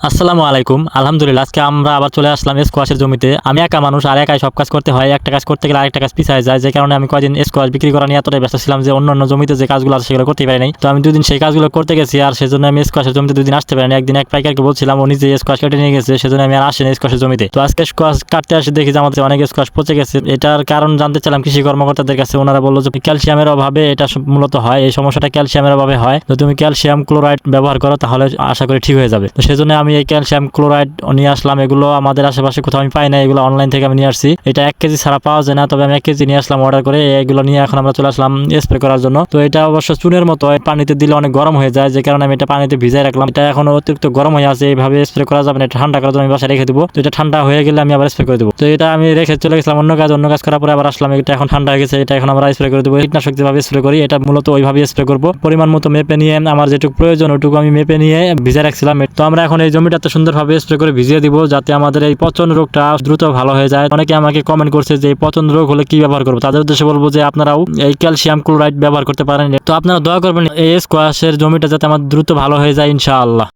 আসসালামু আলাইকুম। আলহামদুলিল্লাহ, আজকে আমরা আবার চলে আসলাম স্কোয়াশের জমিতে। আমি একা মানুষ আর একাই সব কাজ করতে হয়। একটা কাজ করতে গেলে আরেকটা কাজ পিছায় যায়, যে কারণে আমি কয়দিন স্কোয়াশ বিক্রি করা নিয়ে এতটাই ব্যস্ত ছিলাম যে অন্য জমিতে যে কাজগুলো আছে সেগুলো করতে পারি নাই। তো আমি দুদিন সেই কাজগুলো করতে গেছি, আর সেজন্য আমি স্কোয়াশের জমিতে দুদিন আসতে পারিনি। একদিন এক পাইকারকে বলছিলাম, উনি যে স্কোয়াশ কেটে নিয়ে গেছে, সেজন্য আমি আর আসিনি স্কোয়াশের জমিতে। তো আজকে স্কোয়াশ কাটতে আসে দেখি যে আমাদের অনেক স্কোয়াশ পচে গেছে। এটার কারণ জানতে চাইলাম কৃষি কর্মকর্তাদের কাছে। ওনারা বললো যে ক্যালসিয়ামের অভাবে এটা মূলত হয়। এই সমস্যাটা ক্যালসিয়ামের অভাবে হয়। তো তুমি ক্যালসিয়াম ক্লোরাইড ব্যবহার করো, তাহলে আশা করি ঠিক হয়ে যাবে। তো সেজন্য আমি এই ক্যালসিয়াম ক্লোরাইড নিয়ে আসলাম। এগুলো আমাদের আশেপাশে কোথাও আমি পাই না, এগুলো অনলাইন থেকে আমি নিয়ে আসছি। এটা 1 কেজি ছাড়া পাওয়া যায় না, তবে আমি 1 কেজি নিয়ে আসলাম অর্ডার করে। এগুলো নিয়ে এখন আমরা চলে আসলাম স্প্রে করার জন্য। তো এটা অবশ্য চুনের মতো, পানিতে দিলে অনেক গরম হয়ে যায়, যে কারণে আমি এটা পানিতে ভিজাই রাখলাম। এটা এখন অতিরিক্ত গরম হয়ে আছে, এইভাবে স্প্রে করা যাবে না। এটা ঠান্ডা করার জন্য আমি বাসায় রেখে দেবো। তো এটা ঠান্ডা হয়ে গেলে আমি আবার স্প্রে করে দেবো। তো এটা আমি রেখে চলে গেছিলাম অন্য কাজ করার পরে আবার আসলাম। এটা এখন ঠান্ডা হয়ে গেছে, এটা এখন আমরা স্প্রে করে দেবো। কীটনাশক যেভাবে স্প্রে করি, এটা মূলত ওইভাবে স্প্রে করবো। পরিমাণ মতো মেপে নিয়ে, আমার যেটুকু প্রয়োজন ওটুকু আমি মেপে নিয়ে ভিজে রাখছিলাম। তো আমরা এখন এই জমিটাতে সুন্দরভাবে স্প্রে করে ভিজিয়ে দিব, যাতে আমাদের এই পচন রোগটা দ্রুত ভালো হয়ে যায়। অনেকে আমাকে কমেন্ট করছে যে পচন রোগ হলে কি ব্যবহার করবো। তাদের উদ্দেশ্যে বলবো যে আপনারাও এই ক্যালসিয়াম ক্লোরাইড ব্যবহার করতে পারেন। তো আপনারা দোয়া করবেন এই স্কোয়াশের জমিটা যাতে আমার দ্রুত ভালো হয়ে যায়, ইনশাআল্লাহ।